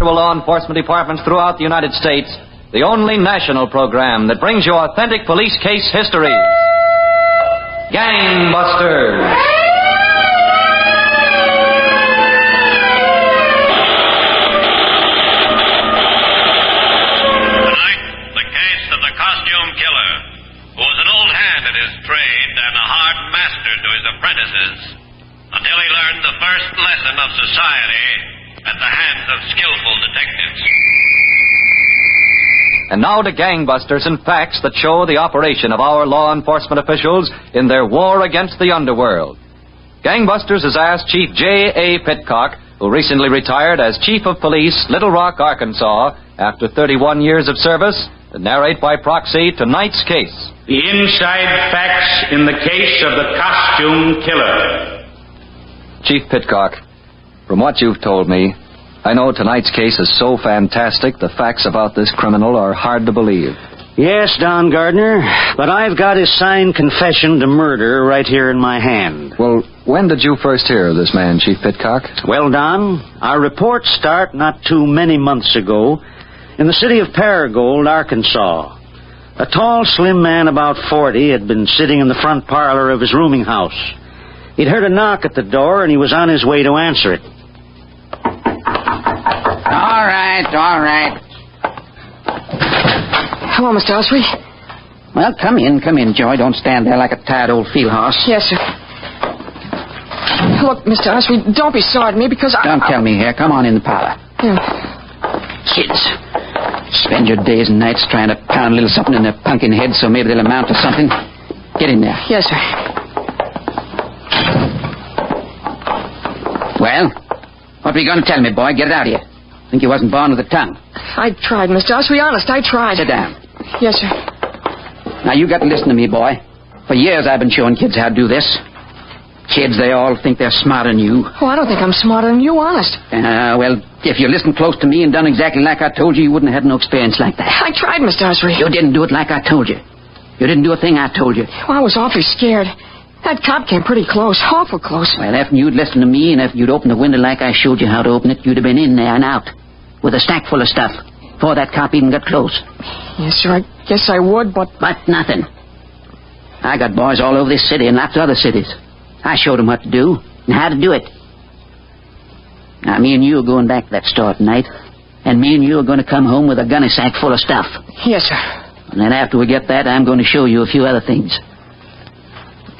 law enforcement departments throughout the United States, the only national program that brings you authentic police case histories. Gangbusters. Tonight, the case of the costume killer, who was an old hand at his trade and a hard master to his apprentices, until he learned the first lesson of society at the hands of skillful detectives. And now to Gangbusters and facts that show the operation of our law enforcement officials in their war against the underworld. Gangbusters has asked Chief J.A. Pitcock, who recently retired as Chief of Police, Little Rock, Arkansas, after 31 years of service, to narrate by proxy tonight's case. The inside facts in the case of the costume killer. Chief Pitcock, from what you've told me, I know tonight's case is so fantastic, the facts about this criminal are hard to believe. Yes, Don Gardner, but I've got his signed confession to murder right here in my hand. Well, when did you first hear of this man, Chief Pitcock? Well, Don, our reports start not too many months ago in the city of Paragould, Arkansas. A tall, slim man about 40 had been sitting in the front parlor of his rooming house. He'd heard a knock at the door, and he was on his way to answer it. All right. Hello, Mr. Osprey. Well, come in, Joy. Don't stand there like a tired old field horse. Yes, sir. Look, Mr. Osprey, don't be sorry to me because Don't tell me here. Come on in the parlor. Yeah. Kids, spend your days and nights trying to pound a little something in their pumpkin heads so maybe they'll amount to something. Get in there. Yes, sir. Well, what were you going to tell me, boy? Get it out of you. Think you wasn't born with a tongue. I tried, Mr. Osprey. Honest, I tried. Sit down. Yes, sir. Now, you got to listen to me, boy. For years I've been showing kids how to do this. Kids, they all think they're smarter than you. Oh, I don't think I'm smarter than you, honest. Well, if you listened close to me and done exactly like I told you, you wouldn't have had no experience like that. I tried, Mr. Osprey. You didn't do it like I told you. You didn't do a thing I told you. Well, I was awfully scared. That cop came pretty close, awful close. Well, if you'd listened to me and if you'd opened the window like I showed you how to open it, you'd have been in there and out with a stack full of stuff before that cop even got close. Yes, sir, I guess I would, but... But nothing. I got boys all over this city and lots of other cities. I showed them what to do and how to do it. Now, me and you are going back to that store tonight, and me and you are going to come home with a gunny sack full of stuff. Yes, sir. And then after we get that, I'm going to show you a few other things.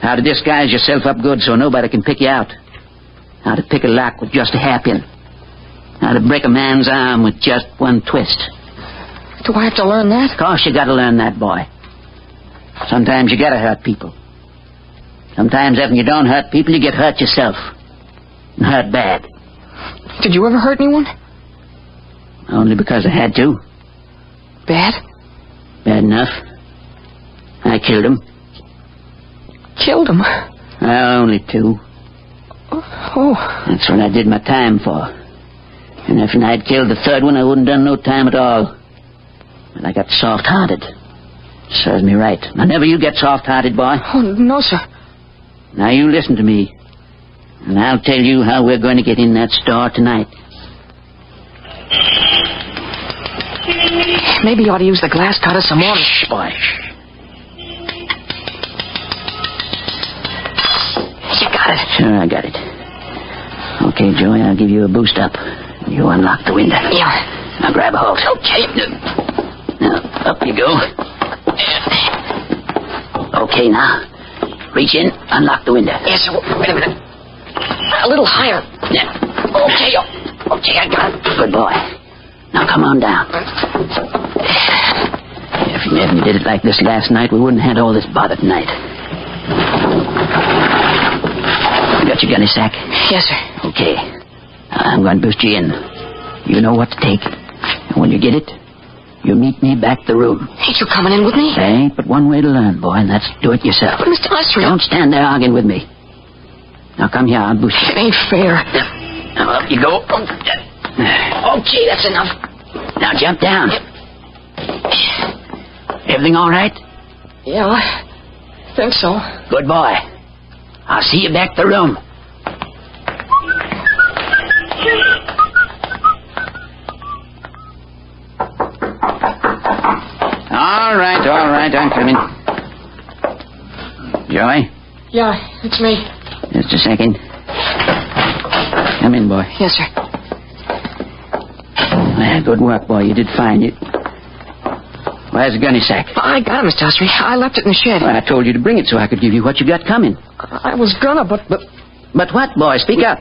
How to disguise yourself up good so nobody can pick you out. How to pick a lock with just a hairpin. How to break a man's arm with just one twist. Do I have to learn that? Of course you got to learn that, boy. Sometimes you got to hurt people. Sometimes if you don't hurt people, you get hurt yourself. And hurt bad. Did you ever hurt anyone? Only because I had to. Bad? Bad enough. I killed him. Killed him? Only two. Oh. That's what I did my time for. And if I'd killed the third one, I wouldn't done no time at all. But I got soft-hearted. Serves me right. Now, never you get soft-hearted, boy. Oh, no, sir. Now, you listen to me. And I'll tell you how we're going to get in that store tonight. Maybe you ought to use the glass cutter some more. Shh, boy. You got it. Sure, I got it. Okay, Joey, I'll give you a boost up. You unlock the window. Yeah. Now, grab a hold. Okay. Now, up you go. Okay, now. Reach in, unlock the window. Yes, sir. Wait a minute. A little higher. Yeah. Okay, I got it. Good boy. Now, come on down. If you did it like this last night, we wouldn't have had all this bother tonight. You got your gunny sack? Yes, sir. Okay. I'm going to boost you in. You know what to take. And when you get it, you meet me back the room. Ain't you coming in with me? There ain't but one way to learn, boy, and that's do it yourself. But, Mr. Osprey... Don't stand there arguing with me. Now, come here. I'll boost you. It ain't fair. Now, up you go. Okay, that's enough. Now, jump down. Yep. Everything all right? Yeah, I think so. Good boy. I'll see you back the room. right, I'm coming. Joy? Yeah, it's me. Just a second. Come in, boy. Yes, sir. Well, good work, boy. You did fine. Where's the gunny sack? I got it, Mr. Osprey. I left it in the shed. Well, I told you to bring it so I could give you what you got coming. I was gonna, but what, boy? Speak up.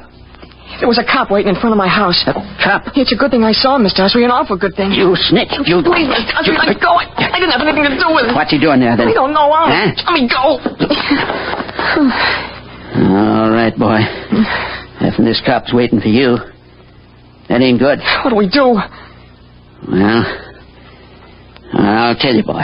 there was a cop waiting in front of my house. A cop? It's a good thing I saw him, Mr. Osprey. An awful good thing. You snitch. You... Please, Mr. Osprey, let me go. I didn't have anything to do with it. What's he doing there, then? I don't know. Huh? Let me go. All right, boy. If this cop's waiting for you, that ain't good. What do we do? Well, I'll tell you, boy.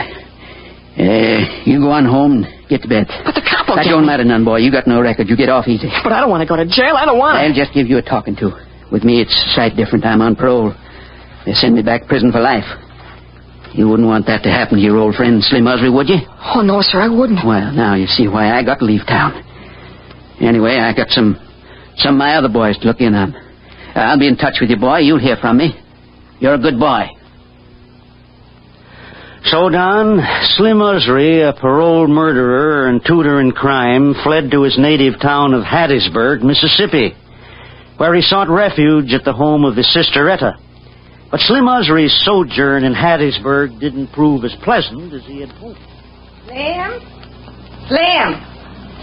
You go on home and get to bed. But the cop will That get don't me. matter none, boy. You got no record. You get off easy. But I don't want to go to jail. I don't want I'll just give you a talking to. With me, it's a sight different. I'm on parole. They send me back to prison for life. You wouldn't want that to happen to your old friend Slim Osprey, would you? Oh, no, sir, I wouldn't. Well, now you see why I got to leave town. Anyway, I got some of my other boys to look in on. I'll be in touch with you, boy. You'll hear from me. You're a good boy. So, Don, Slim Osprey, a parole murderer and tutor in crime, fled to his native town of Hattiesburg, Mississippi, where he sought refuge at the home of his sister Etta. But Slim Osprey's sojourn in Hattiesburg didn't prove as pleasant as he had hoped. Slim? Slim!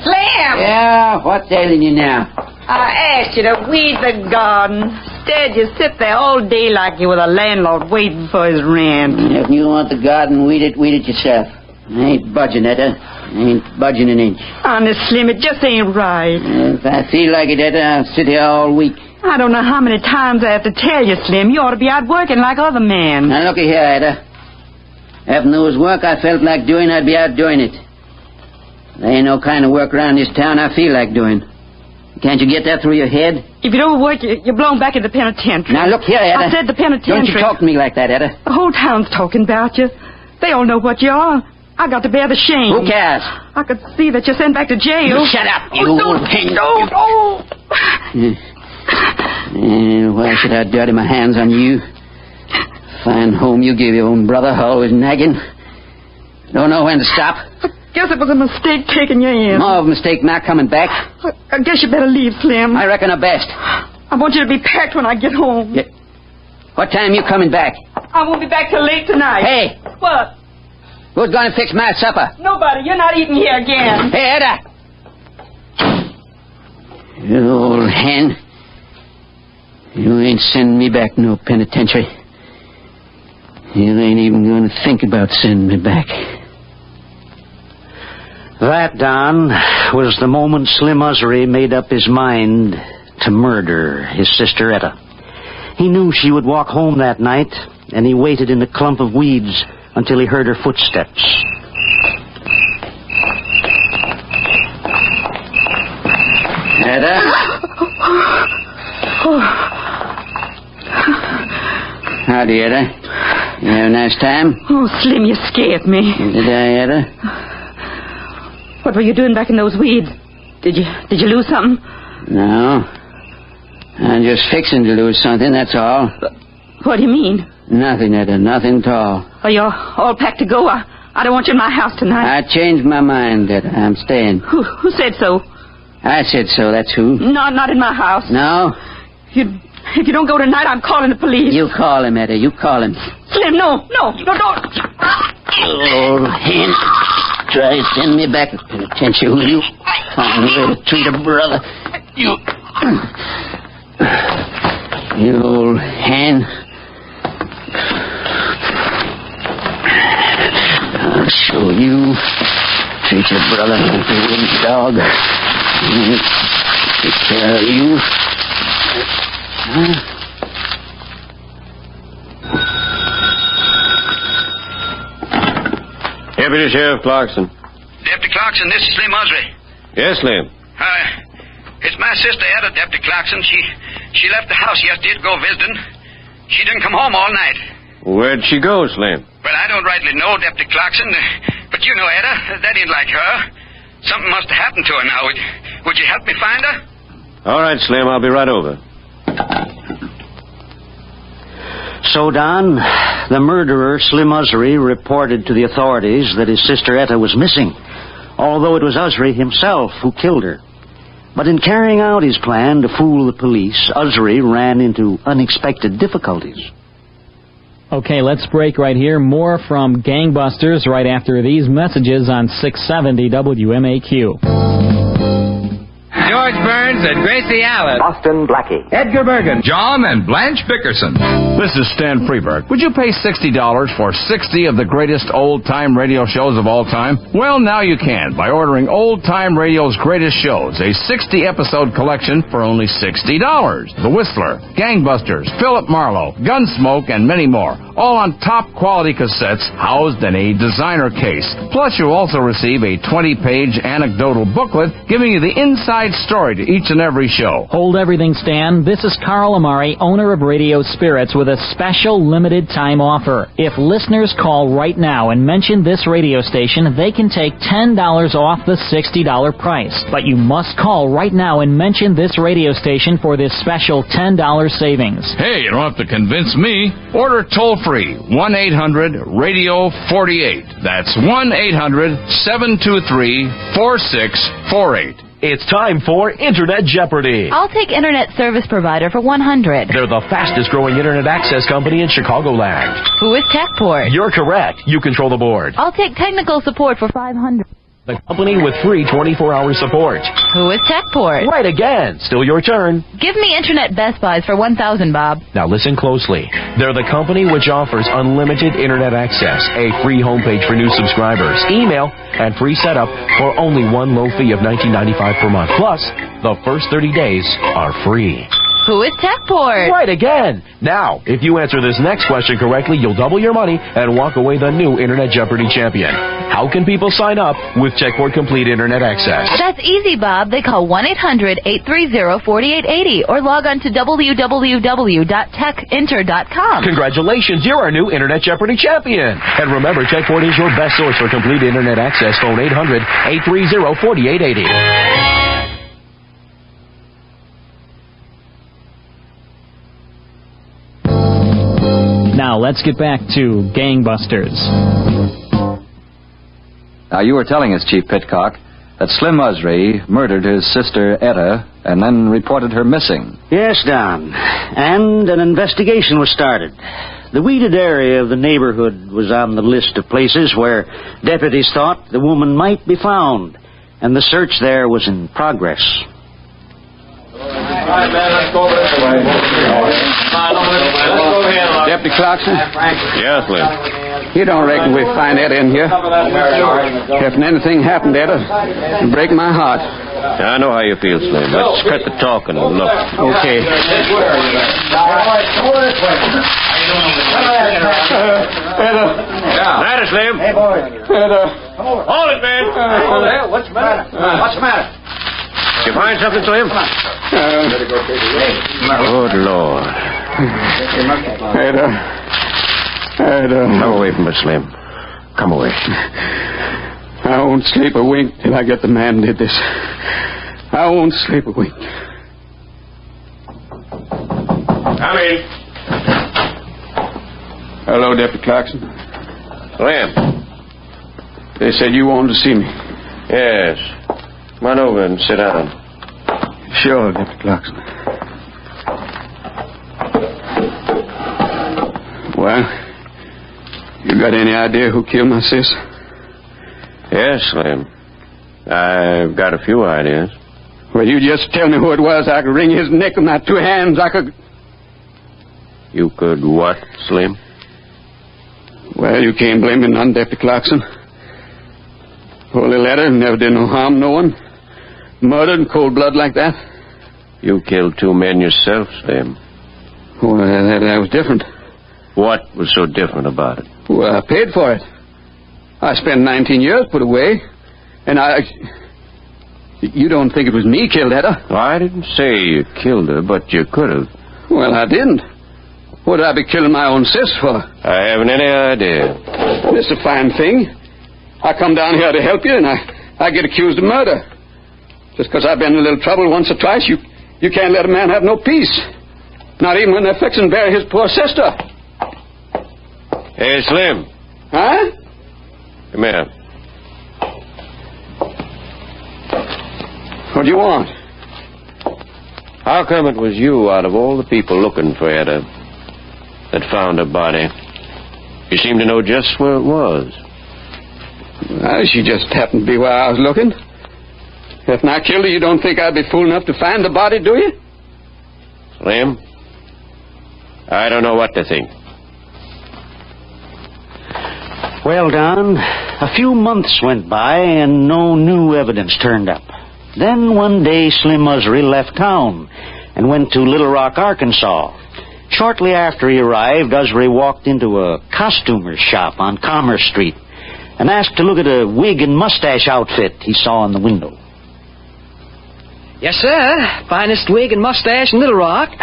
Slim! Yeah, what's ailing you now? I asked you to weed the garden. Instead, you sit there all day like you were the landlord waiting for his rent. If you want the garden, weed it yourself. I ain't budging, Etta. I ain't budging an inch. Honest, Slim, it just ain't right. If I feel like it, Etta, I'll sit here all week. I don't know how many times I have to tell you, Slim. You ought to be out working like other men. Now, looky here, Etta. If there was work I felt like doing, I'd be out doing it. There ain't no kind of work around this town I feel like doing. Can't you get that through your head? If you don't work, you're blown back in the penitentiary. Now, look here, Etta. I said the penitentiary. Don't you talk to me like that, Etta. The whole town's talking about you. They all know what you are. I got to bear the shame. Who cares? I could see that you're sent back to jail. Shut up, you don't, old hen. Don't. Why should I dirty my hands on you? Fine home you give your own brother, always nagging. Don't know when to stop. I guess it was a mistake taking you in. More of a mistake not coming back. I guess you better leave, Slim. I reckon the best. I want you to be packed when I get home. Yeah. What time you coming back? I won't be back till late tonight. Hey, What? who's going to fix my supper? Nobody. You're not eating here again. Hey, Etta! You old hen. You ain't sending me back no penitentiary. You ain't even going to think about sending me back. That, Don, was the moment Slim Osprey made up his mind to murder his sister Etta. He knew she would walk home that night, and he waited in a clump of weeds until he heard her footsteps. Etta? Howdy, Etta. You have a nice time? Oh, Slim, you scared me. Did I, Etta? What were you doing back in those weeds? Did you lose something? No. I'm just fixing to lose something, that's all. What do you mean? Nothing, Etta, nothing at all. Are you all packed to go? I don't want you in my house tonight. I changed my mind, Etta. I'm staying. Who said so? I said so, that's who. No, not in my house. No? If you don't go tonight, I'm calling the police. You call him, Etta, you call him. Slim, no, don't. You old hen. Try to send me back to penitentiary, will you? Fine way to treat a brother. You old hen. I'll show you. Treat your brother like a wooden dog. Take care of you. Deputy Sheriff Clarkson. Deputy Clarkson, this is Slim Osprey. Yes, Slim. It's my sister Etta, Deputy Clarkson. She left the house yesterday to go visiting. She didn't come home all night. Where'd she go, Slim? Well, I don't rightly know, Deputy Clarkson, but you know Etta. That ain't like her. Something must have happened to her now. Would you help me find her? All right, Slim, I'll be right over. So, Don, the murderer, Slim Usry, reported to the authorities that his sister Etta was missing, although it was Usry himself who killed her. But in carrying out his plan to fool the police, Usry ran into unexpected difficulties. Okay, let's break right here. More from Gangbusters right after these messages on 670 WMAQ. George Burns and Gracie Allen. Boston Blackie. Edgar Bergen. John and Blanche Bickerson. This is Stan Freberg. Would you pay $60 for 60 of the greatest old-time radio shows of all time? Well, now you can by ordering Old Time Radio's Greatest Shows, a 60-episode collection for only $60. The Whistler, Gangbusters, Philip Marlowe, Gunsmoke, and many more, all on top-quality cassettes housed in a designer case. Plus, you'll also receive a 20-page anecdotal booklet giving you the inside story to each and every show. Hold everything, Stan. This is Carl Amari, owner of Radio Spirits, with a special limited-time offer. If listeners call right now and mention this radio station, they can take $10 off the $60 price. But you must call right now and mention this radio station for this special $10 savings. Hey, you don't have to convince me. Order toll-free, 1-800-RADIO-48. That's 1-800-723-4648. It's time for Internet Jeopardy! I'll take Internet Service Provider for $100. They're the fastest-growing Internet access company in Chicagoland. Who is TechPort? You're correct. You control the board. I'll take Technical Support for $500. The company with free 24-hour support. Who is TechPort? Right again. Still your turn. Give me Internet Best Buys for $1,000, Bob. Now listen closely. They're the company which offers unlimited Internet access, a free homepage for new subscribers, email, and free setup for only one low fee of $19.95 per month. Plus, the first 30 days are free. Who is TechPort? Right again. Now, if you answer this next question correctly, you'll double your money and walk away the new Internet Jeopardy champion. How can people sign up with TechPort Complete Internet Access? That's easy, Bob. They call 1-800-830-4880 or log on to www.techinter.com. Congratulations, you're our new Internet Jeopardy champion. And remember, TechPort is your best source for complete Internet access. Phone 800-830-4880. Now, let's get back to Gangbusters. Now, you were telling us, Chief Pitcock, that Slim Usry murdered his sister Etta and then reported her missing. Yes, Don. And an investigation was started. The weeded area of the neighborhood was on the list of places where deputies thought the woman might be found, and the search there was in progress. Deputy Clarkson? Yes, Lynn. You don't reckon we'll find Etta in here? If anything happened to Etta, it'll break my heart. I know how you feel, Slim. Let's cut the talking and look. Okay. Etta. That is, Slim. Hey, boy. Etta. Hold it, man. Hold it. What's the matter? What's the matter? Did you find something, Slim? Good Lord. Etta. Come away from us, Slim. Come away. I won't sleep a wink till I get the man who did this. I won't sleep a wink. Come in. Hello, Deputy Clarkson. Slim. They said you wanted to see me. Yes. Come on over and sit down. Sure, Deputy Clarkson. Well, you got any idea who killed my sis? Yes, Slim. I've got a few ideas. Well, you just tell me who it was. I could wring his neck with my two hands. I could... You could what, Slim? Well, you can't blame me none, Deputy Clarkson. Poor little Etta never did no harm, no one. Murdered in cold blood like that. You killed two men yourself, Slim. Well, that was different. What was so different about it? Well, I paid for it. I spent 19 years put away. And You don't think it was me killed Etta? Well, I didn't say you killed her, but you could have. Well, I didn't. What would I be killing my own sis for? I haven't any idea. This is a fine thing. I come down here to help you, and I get accused of murder. Just because I've been in a little trouble once or twice, you can't let a man have no peace. Not even when they're fixing to bury his poor sister. Hey, Slim. Huh? Come here. What do you want? How come it was you, out of all the people looking for Etta, that found her body? You seem to know just where it was. Well, she just happened to be where I was looking. If I killed her, you don't think I'd be fool enough to find the body, do you? Slim, I don't know what to think. Well, Don, a few months went by and no new evidence turned up. Then one day Slim Usry left town and went to Little Rock, Arkansas. Shortly after he arrived, Usry walked into a costumer's shop on Commerce Street and asked to look at a wig and mustache outfit he saw in the window. Yes, sir. Finest wig and mustache in Little Rock.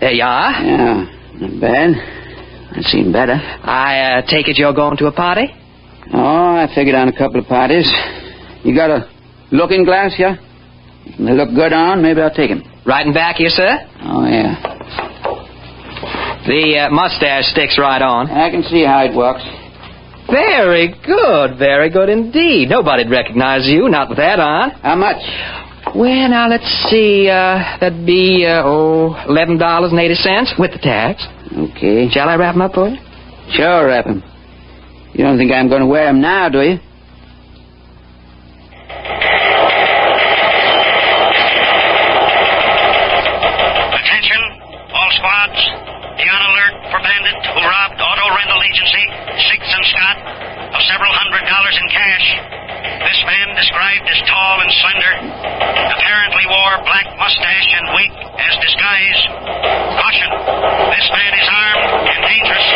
There you are. Yeah, not bad. I've seen better. I take it you're going to a party? Oh, I figured on a couple of parties. You got a looking glass here? They look good on, maybe I'll take them. Right in back here, sir? Oh, yeah. The mustache sticks right on. I can see how it works. Very good indeed. Nobody'd recognize you, not with that on. How much? Well, now, let's see. That'd be, $11.80 with the tax. Okay. Shall I wrap them up for you? Sure, wrap them. You don't think I'm going to wear them now, do you? Attention, all squads. Be on alert for bandit who robbed auto rental agency 6th and Scott of several $100s in cash. This man, described as tall and slender, apparently wore black mustache and wig as disguise. Caution, this man is armed and dangerous.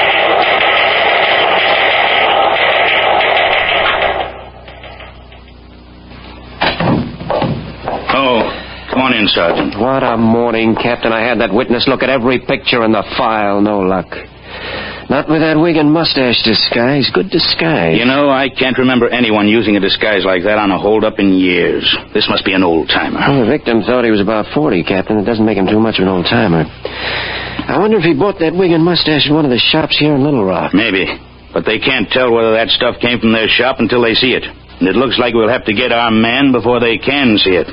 Oh, come on in, Sergeant. What a morning, Captain. I had that witness look at every picture in the file. No luck. Not with that wig and mustache disguise. Good disguise. You know, I can't remember anyone using a disguise like that on a hold-up in years. This must be an old-timer. Well, the victim thought he was about 40, Captain. It doesn't make him too much of an old-timer. I wonder if he bought that wig and mustache in one of the shops here in Little Rock. Maybe. But they can't tell whether that stuff came from their shop until they see it. And it looks like we'll have to get our man before they can see it.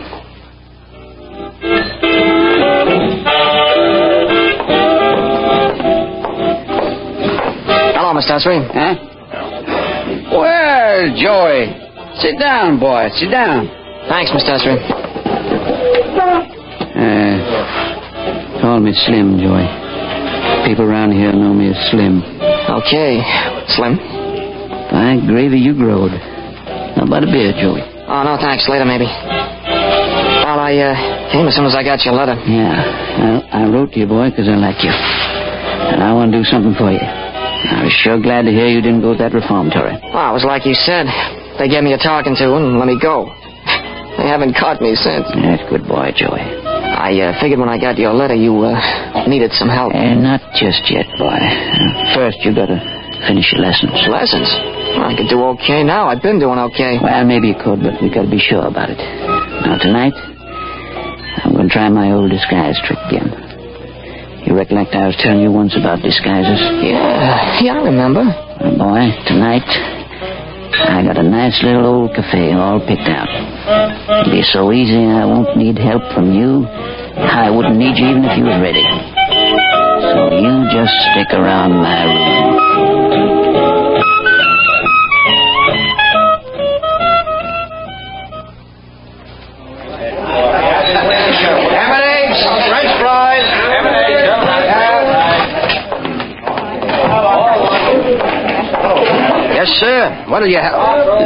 Hello, Mr. Usry. Huh? Well, Joey. Sit down, boy. Sit down. Thanks, Mr. Usry. Call me Slim, Joey. People around here know me as Slim. Okay, Slim. By gravy, you growed. How about a beer, Joey? Oh, no, thanks. Later, maybe. Well, I came as soon as I got your letter. Yeah. Well, I wrote to you, boy, because I like you. And I want to do something for you. I was sure glad to hear you didn't go to that reformatory. Well, it was like you said. They gave me a talking to and let me go. They haven't caught me since. That's good boy, Joey. I figured when I got your letter you needed some help. Not just yet, boy. First, you got to finish your lessons. Lessons? Well, I could do okay now. I've been doing okay. Well, maybe you could, but we got to be sure about it. Now, tonight, I'm going to try my old disguise trick again. You recollect I was telling you once about disguises? Yeah, I remember. Well, boy, tonight, I got a nice little old cafe all picked out. It'll be so easy I won't need help from you. I wouldn't need you even if you was ready. So you just stick around my room. Yes, sir. What'll you have?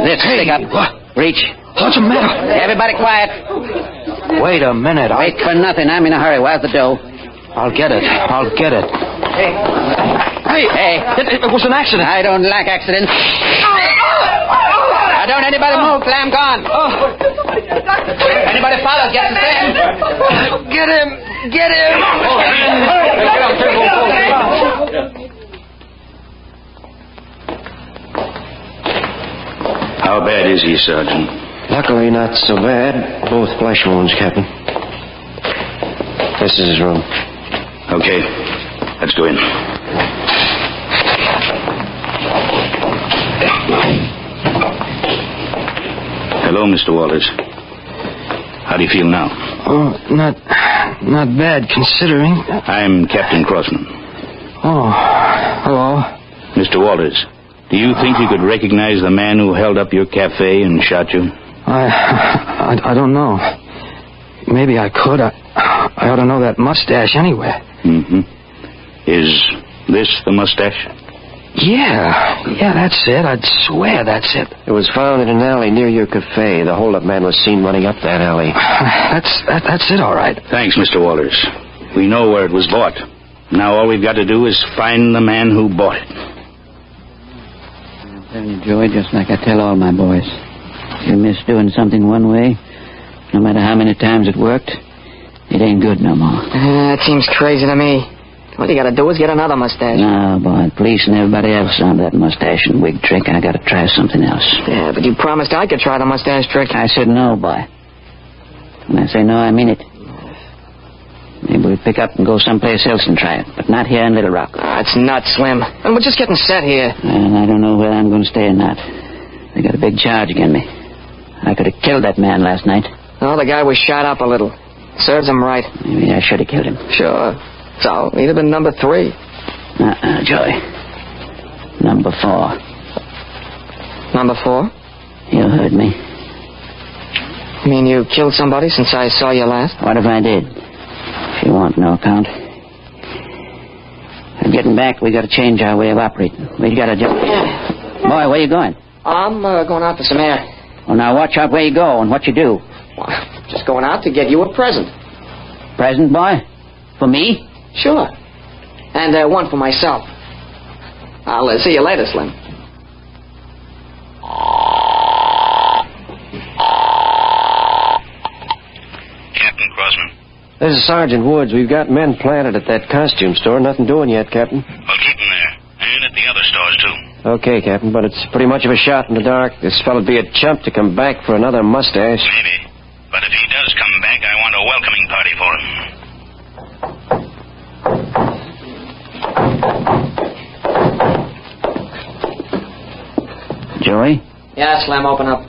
This, stick up. What? Reach. What's the matter? Everybody quiet. Wait a minute. Wait for nothing. I'm in a hurry. Where's the dough? I'll get it. Hey, it was an accident. I don't like accidents. Now, don't anybody move till I'm gone. Anybody follow, get the same. Get him. How bad is he, Sergeant? Luckily, not so bad. Both flesh wounds, Captain. This is his room. Okay. Let's go in. Hello, Mr. Walters. How do you feel now? Oh, not bad, considering. I'm Captain Crossman. Oh, hello. Mr. Walters, do you think you could recognize the man who held up your cafe and shot you? I don't know. Maybe I could. I ought to know that mustache anyway. Mm-hmm. Is this the mustache? Yeah, that's it. I'd swear that's it. It was found in an alley near your cafe. The hold-up man was seen running up that alley. That's it, all right. Thanks, Mr. Walters. We know where it was bought. Now all we've got to do is find the man who bought it. I'm telling you, Joey, just like I tell all my boys. You miss doing something one way, no matter how many times it worked, it ain't good no more. That seems crazy to me. All you gotta do is get another mustache. No, boy, the police and everybody else on that mustache and wig trick. I gotta try something else. Yeah, but you promised I could try the mustache trick. I said no, boy. When I say no, I mean it. Maybe we'll pick up and go someplace else and try it, but not here in Little Rock. It's nuts, Slim. And we're just getting set here. And I don't know whether I'm going to stay or not. They got a big charge against me. I could have killed that man last night. Oh, the guy was shot up a little. Serves him right. Maybe I should have killed him. Sure. So, he'd have been number 3. Joey. Number 4. Number 4? You heard me. You mean you killed somebody since I saw you last? What if I did? If you want no account. Getting back, we got to change our way of operating. We got to just... Boy, where you going? I'm going out for some air. Well, now watch out where you go and what you do. Well, just going out to get you a present. Present, boy? For me? Sure. And one for myself. I'll see you later, Slim. Captain Crossman. This is Sergeant Woods. We've got men planted at that costume store. Nothing doing yet, Captain. Well, keep them there. And at the other stores, too. Okay, Captain, but it's pretty much of a shot in the dark. This fellow'd be a chump to come back for another mustache. Maybe. But if he does come back, I want a welcoming party for him. Joey? Yeah, Slim, open up.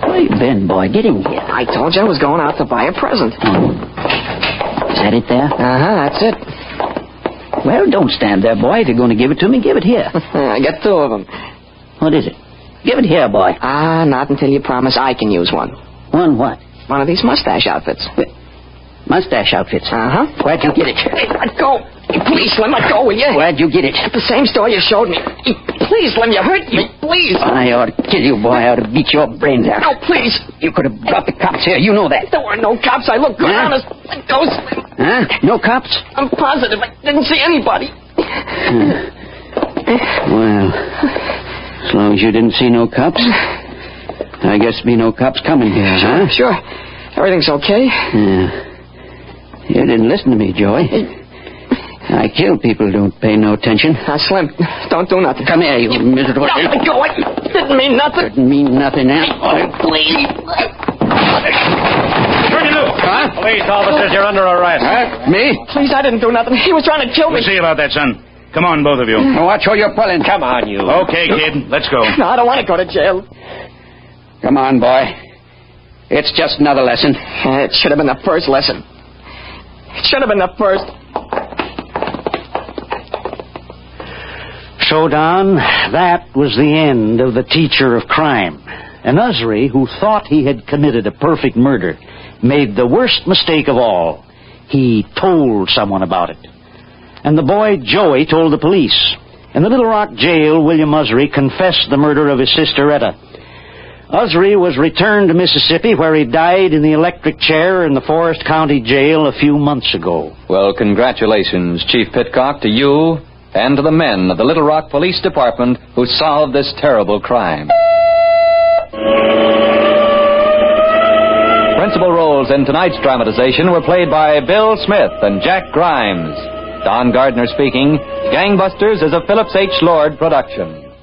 Where you been, boy? Get in here. I told you I was going out to buy a present. Is that it there? That's it. Well, don't stand there, boy. If you're going to give it to me, give it here. I got 2 of them. What is it? Give it here, boy. Not until you promise I can use one. One what? One of these mustache outfits. Mustache outfits? Where'd you get it? Hey, let go. Please, Slim, let go, will you? Where'd you get it? At the same store you showed me. Please, Slim, you hurt me. Please. I ought to kill you, boy. I ought to beat your brains out. No, please. You could have brought the cops here. You know that. There were no cops. I look good, honest. Let go, Slim. Huh? No cops? I'm positive. I didn't see anybody. Well, as long as you didn't see no cops, I guess there'll be no cops coming here, huh? Sure. Everything's okay. Yeah. You didn't listen to me, Joey. I kill people who don't pay no attention. Slim, don't do nothing. Come here, you miserable... No, let go. I didn't mean nothing. Didn't mean nothing now. Please. Turn you loose. Huh? Police officers, you're under arrest. Huh? Me? Please, I didn't do nothing. He was trying to kill me. We'll see about that, son. Come on, both of you. Now watch where you're pulling. Come on, you. Okay, kid. Let's go. No, I don't want to go to jail. Come on, boy. It's just another lesson. It should have been the first lesson. It should have been the first. So, Don, that was the end of the teacher of crime. And Usry, who thought he had committed a perfect murder, made the worst mistake of all. He told someone about it. And the boy Joey told the police. In the Little Rock jail, William Usry confessed the murder of his sister Etta. Usry was returned to Mississippi, where he died in the electric chair in the Forest County Jail a few months ago. Well, congratulations, Chief Pitcock, to you and to the men of the Little Rock Police Department who solved this terrible crime. Principal roles in tonight's dramatization were played by Bill Smith and Jack Grimes. Don Gardner speaking. Gangbusters is a Phillips H. Lord production.